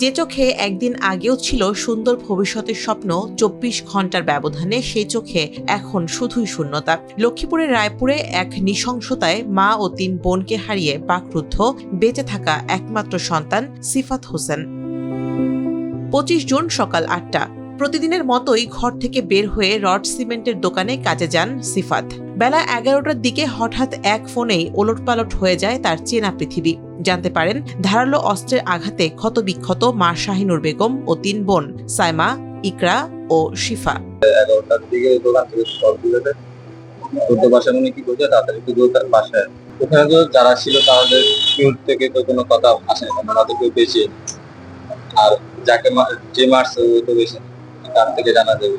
যে চোখে একদিন আগেও ছিল সুন্দর ভবিষ্যতের স্বপ্ন, ২৪ ঘন্টার ব্যবধানে সেই চোখে এখন শুধুই শূন্যতা। লক্ষ্মীপুরের রায়পুরে এক নৃশংসতায় মা ও ৩ বোনকে হারিয়ে বাকরুদ্ধ বেঁচে থাকা একমাত্র সন্তান সিফাত হোসেন। ২৫ জুন সকাল ৮টা। প্রতিদিনের মতোই ঘর থেকে বের হয়ে রড সিমেন্টের দোকানে কাজে যান সিফাত। বেলা ১১টার দিকে হঠাৎ এক ফোনেই ওলটপালট হয়ে যায় তার চেনা পৃথিবী। জানতে পারেন ধারালো অস্ত্রের আঘাতে ক্ষতবিক্ষত মা শাহিনুর বেগম ও ৩ বোন সাইমা, ইকরা ও শিফা। ১১টার দিকে দোকান থেকে সব দিলে তো বাসায় মনে কি করছে তাড়াতাড়ি তো তার বাসায় ওখানে তো যারা ছিল তাদের মিউট থেকে তো কোনো কথা আসে না, তাদের কেউ বেশি আর যাকে যে মারছে ও তো বেশি তার থেকে জানা যাবে।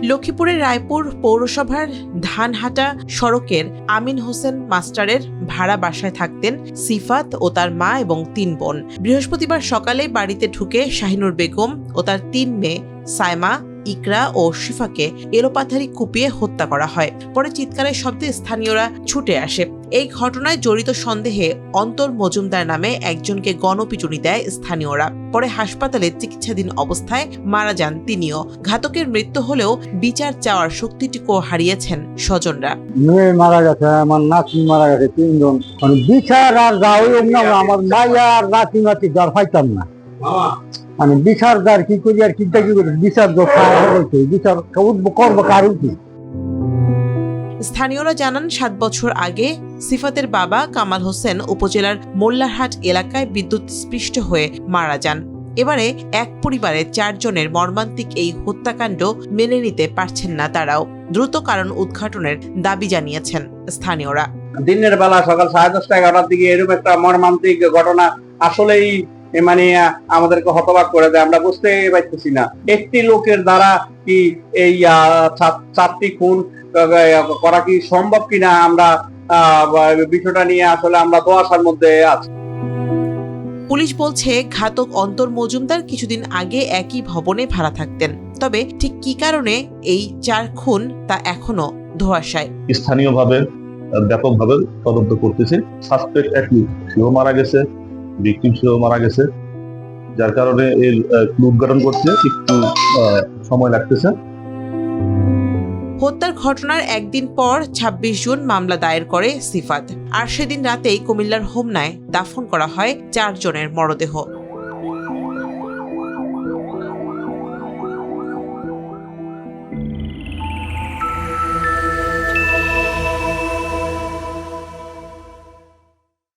লক্ষ্মীপুরের রায়পুর পৌরসভার ধানহাটা সড়কের আমিন হোসেন মাস্টারের ভাড়া বাসায় থাকতেন সিফাত ও তার মা এবং ৩ বোন। বৃহস্পতিবার সকালে বাড়িতে ঢুকে শাহিনুর বেগম ও তার ৩ মেয়ে সাইমা, ইকরা ও শিফাকে এলোপাথারি কুপিয়ে হত্যা করা হয়। পরে চিৎকারের শব্দে স্থানীয়রা ছুটে আসে। এই ঘটনায় জড়িত সন্দেহে অন্তর মজুমদার নামে একজনকে গণপিটুনি দেয় স্থানীয়রা। পরে হাসপাতালে চিকিৎসাধীন অবস্থায় মারা যান তিনিও। ঘাতকের মৃত্যু হলেও বিচার চাওয়ার শক্তিটুকু হারিয়েছেন স্বজনরা। মেয়ে মারা গেছে, আমার নাতি মারা গেছে, ৩ জন। মানে বিচার আর যাওয়া আমার মাইয়া আর নাতি নাতি যার পাইতাম না। মানে বিচার যার কি করি আর চিন্তা কি করি, বিচার বিচার করবো কারণ কি। স্থানীয়রা জানান ৭ বছর আগে সিফাতের বাবা কামাল হোসেন উপজেলার মোল্লারহাট এলাকায় বিদ্যুৎ স্পৃষ্ট হয়ে মারা যান। এবারে এক পরিবারের ৪ জনের মর্মান্তিক এই হত্যাকাণ্ড মেনে নিতে পারছেন না তারাও। দ্রুত কারণ উদ্ঘাটনের দাবি জানিয়েছেন স্থানীয়রা। দিনের বেলা সকাল 10:30 11টার দিকে এরকম একটা মর্মান্তিক ঘটনা আসলেই মানে আমাদেরকে হতবাক করে দেয়। আমরা বুঝতে পারতেছি না একটি লোকের দ্বারা কি এই 4টি খুন করা কি সম্ভব কিনা। আমরা বিষয়টা নিয়ে আসলে আমরা দোয়াশার মধ্যে আছি। পুলিশ বলছে ঘাতক অন্তর মজুমদার কিছুদিন আগে একই ভবনে ভাড়া থাকতেন। তবে ঠিক কি কারণে এই 4 খুন তা এখনো ধোঁয়াশায়। স্থানীয়ভাবে ব্যাপকভাবে তদন্ত করতেছে। সাসপেক্ট একই সেও মারা গেছে, ভিকটিম সেও মারা গেছে, যার কারণে এর উদ্ঘাটন করতে একটু সময় লাগতেছে। হত্যার ঘটনার একদিন পর ২৬ জুন মামলা দায়ের করে সিফাত। আর সেদিন রাতেই কুমিল্লার হোমনায় দাফন করা হয় ৪ জনের মরদেহ।